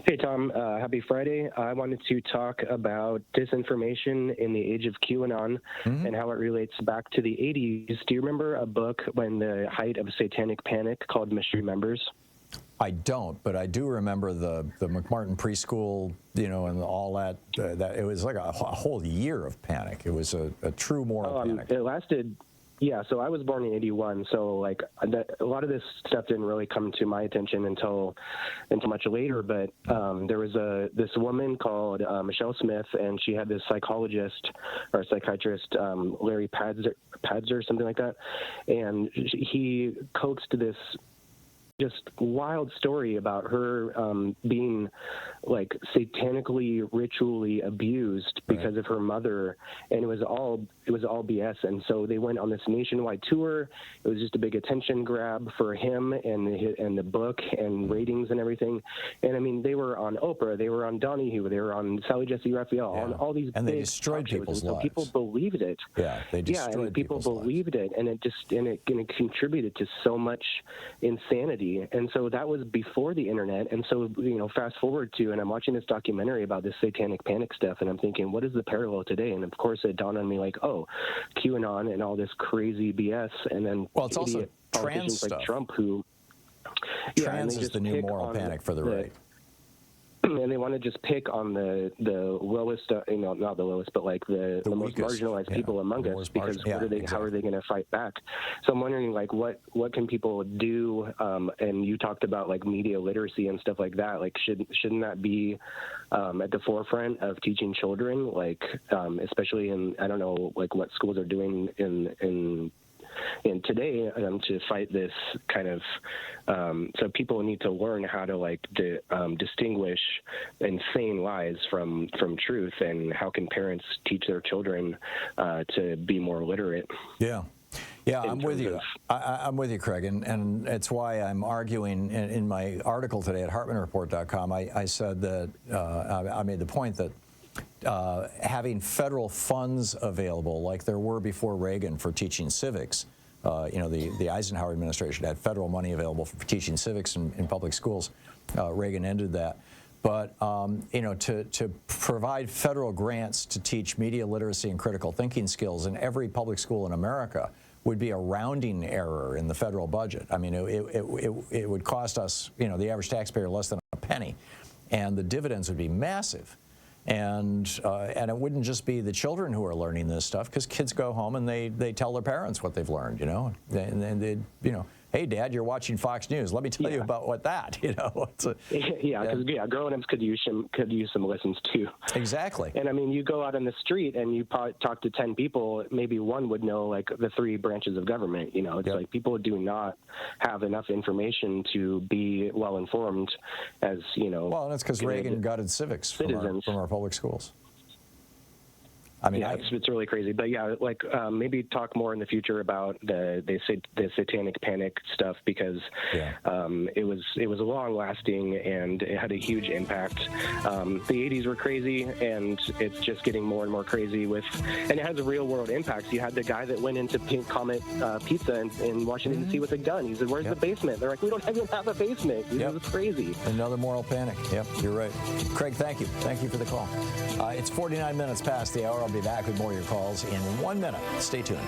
Hey, Tom. Happy Friday. I wanted to talk about disinformation in the age of QAnon and how it relates back to the 80s. Do you remember a book when the height of satanic panic called Mystery Members? I don't, but I do remember the McMartin preschool, and all that. That it was like a whole year of panic. It was a true moral panic. It lasted. Yeah, so I was born in '81, so like a lot of this stuff didn't really come to my attention until much later. But there was this woman called Michelle Smith, and she had this psychologist or psychiatrist, Larry Padzer, something like that, and he coaxed this just wild story about her being like satanically ritually abused because of her mother, and it was all BS. And so they went on this nationwide tour. It was just a big attention grab for him and the book and ratings and everything. And I mean, they were on Oprah, they were on Donahue, they were on Sally Jesse Raphael, on all these and big they destroyed people's lives. So people believed it. Yeah, they destroyed and people believed lives. it, and it contributed to so much insanity. And so that was before the internet. And so, fast forward to, and I'm watching this documentary about this satanic panic stuff, and I'm thinking, what is the parallel today? And of course, it dawned on me like, oh, QAnon and all this crazy BS. And then it's also trans stuff. Like Trump who trans is the new moral panic for the right. And they want to just pick on the lowest, not the lowest, but like the most marginalized people among us, because how are they going to fight back? So I'm wondering, like, what can people do? And you talked about like media literacy and stuff like that. Like, shouldn't that be at the forefront of teaching children? Like, especially in, I don't know, like what schools are doing in today to fight this kind of so people need to learn how to like distinguish insane lies from truth, and how can parents teach their children to be more literate. Yeah, I'm with you. I'm with you, Craig, and it's why I'm arguing in my article today at HartmannReport.com. I said that I made the point that having federal funds available, like there were before Reagan, for teaching civics. The Eisenhower administration had federal money available for teaching civics in public schools. Reagan ended that. But, to provide federal grants to teach media literacy and critical thinking skills in every public school in America would be a rounding error in the federal budget. I mean, it would cost us, the average taxpayer, less than a penny, and the dividends would be massive. And it wouldn't just be the children who are learning this stuff, because kids go home and they tell their parents what they've learned, and they hey, Dad, you're watching Fox News. Let me tell you about that. Because grown-ups could use some lessons too. Exactly. And I mean, you go out on the street and you talk to 10 people, maybe one would know like the 3 branches of government. It's like people do not have enough information to be well informed, as Well, and it's because Reagan gutted civics from our public schools. I mean, it's really crazy, but maybe talk more in the future about the satanic panic stuff, because it was long lasting and it had a huge impact. The 80s were crazy, and it's just getting more and more crazy and it has real world impacts. You had the guy that went into Pink Comet Pizza in Washington D.C. with a gun. He said, "Where's the basement?" They're like, "We don't even have a basement." It's crazy. Another moral panic. Yep, you're right. Craig, thank you. Thank you for the call. It's 49 minutes past the hour. I'll be back with more of your calls in 1 minute. Stay tuned.